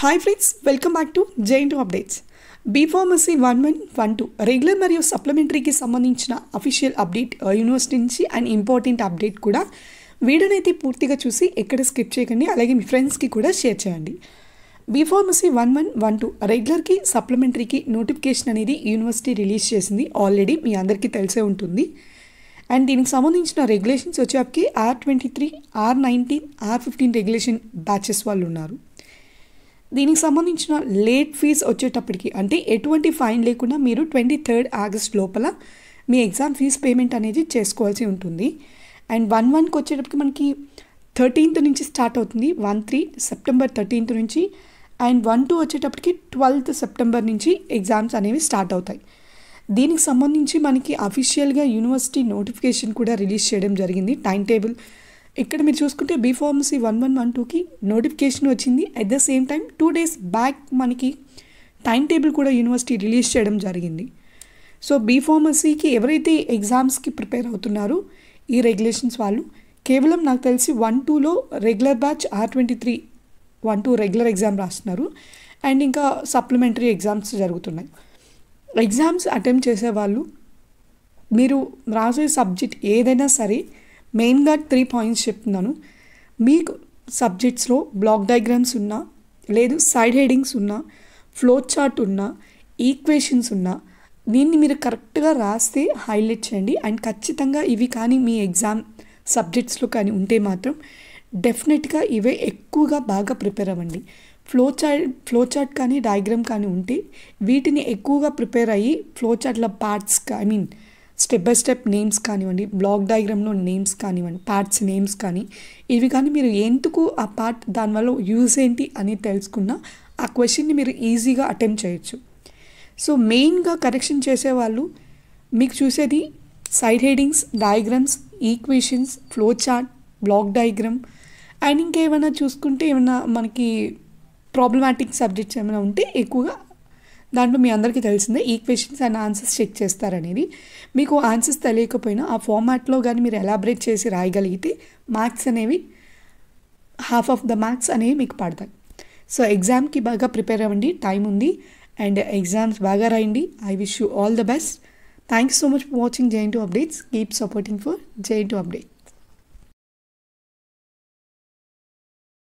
Hi friends, welcome back to Jain to updates. B Pharmacy 1112 regular మరియు సప్లిమెంటరీకి సంబంధించిన official update university నుంచి and important update కూడా. వీడియోనైతే పూర్తిగా చూసి ఎక్కడ స్కిప్ చేయకండి, అలాగే మీ ఫ్రెండ్స్కి కూడా షేర్ చేయండి. బీఫార్మసీ 1112 రెగ్యులర్కి సప్లిమెంటరీకి నోటిఫికేషన్ అనేది యూనివర్సిటీ రిలీజ్ చేసింది. ఆల్రెడీ మీ అందరికీ తెలిసే ఉంటుంది. అండ్ దీనికి సంబంధించిన రెగ్యులేషన్స్ వచ్చేప్పటికి R23, R19, R15 regulation batches వాళ్ళు ఉన్నారు. దీనికి సంబంధించిన లేట్ ఫీజ్ వచ్చేటప్పటికి, అంటే ఎటువంటి ఫైన్ లేకుండా మీరు 23 ఆగస్ట్ లోపల మీ ఎగ్జామ్ ఫీజ్ పేమెంట్ అనేది చేసుకోవాల్సి ఉంటుంది. అండ్ 11కి వచ్చేటప్పటికి మనకి 13th నుంచి స్టార్ట్ అవుతుంది. 13 సెప్టెంబర్ 13th నుంచి. అండ్ 12 వచ్చేటప్పటికి 12th సెప్టెంబర్ నుంచి ఎగ్జామ్స్ అనేవి స్టార్ట్ అవుతాయి. దీనికి సంబంధించి మనకి అఫీషియల్గా యూనివర్సిటీ నోటిఫికేషన్ కూడా రిలీజ్ చేయడం జరిగింది. టైం టేబుల్ ఇక్కడ మీరు చూసుకుంటే బీఫార్మసీ 1112కి నోటిఫికేషన్ వచ్చింది. At the same time 2 days back మనకి టైం టేబుల్ కూడా యూనివర్సిటీ రిలీజ్ చేయడం జరిగింది. సో బీఫార్మసీకి ఎవరైతే ఎగ్జామ్స్కి ప్రిపేర్ అవుతున్నారో ఈ రెగ్యులేషన్స్ వాళ్ళు కేవలం నాకు తెలిసి 1-2లో regular batch R23 1-2 regular exam రాస్తున్నారు. అండ్ ఇంకా సప్లిమెంటరీ ఎగ్జామ్స్ జరుగుతున్నాయి. ఎగ్జామ్స్ అటెంప్ట్ చేసేవాళ్ళు మీరు రాసే సబ్జెక్ట్ ఏదైనా సరే మెయిన్గా 3 points చెప్తున్నాను. మీకు సబ్జెక్ట్స్లో బ్లాక్ డయాగ్రామ్స్ ఉన్నా, లేదు సైడ్ హెడింగ్స్ ఉన్నా, ఫ్లో చార్ట్ ఉన్నా, ఈక్వేషన్స్ ఉన్నా, దీన్ని మీరు కరెక్ట్గా రాస్తే హైలైట్ చేయండి. అండ్ ఖచ్చితంగా ఇవి కానీ మీ ఎగ్జామ్ సబ్జెక్ట్స్లో కానీ ఉంటే మాత్రం డెఫినెట్గా ఇవే ఎక్కువగా బాగా ప్రిపేర్ అవ్వండి. ఫ్లో చార్ట్ కానీ డయాగ్రామ్ కానీ ఉంటే వీటిని ఎక్కువగా ప్రిపేర్ అయ్యి ఫ్లో చార్ట్లో parts step by step names కానివ్వండి, బ్లాక్ డయాగ్రామ్లో నేమ్స్ కానివ్వండి, పార్ట్స్ నేమ్స్ కానీ ఇవి కానీ మీరు ఎందుకు ఆ పార్ట్ దానివల్ల యూజ్ ఏంటి అని తెలుసుకున్న ఆ క్వశ్చన్ని మీరు ఈజీగా అటెంప్ట్ చేయొచ్చు. సో మెయిన్గా కరెక్షన్ చేసేవాళ్ళు మీకు చూసేది side headings, diagrams, equations, flow chart, block diagram. And ఇంకేమైనా చూసుకుంటే ఏమైనా మనకి ప్రాబ్లమాటిక్ సబ్జెక్ట్స్ ఏమైనా ఉంటే ఎక్కువగా దాంట్లో మీ అందరికీ తెలిసిందే ఈక్వేషన్స్ అండ్ ఆన్సర్స్ చెక్ చేస్తారనేది. మీకు ఆన్సర్స్ తెలియకపోయినా ఆ ఫార్మాట్లో కానీ మీరు ఎలాబరేట్ చేసి రాయగలిగితే మార్క్స్ అనేవి హాఫ్ ఆఫ్ ద మార్క్స్ అనేవి మీకు పడతాయి. సో ఎగ్జామ్కి బాగా ప్రిపేర్ అవ్వండి, టైం ఉంది. అండ్ ఎగ్జామ్స్ బాగా రాయండి. I wish you all the best. Thank you so much for watching Jain to updates. Keep supporting for Jain to update.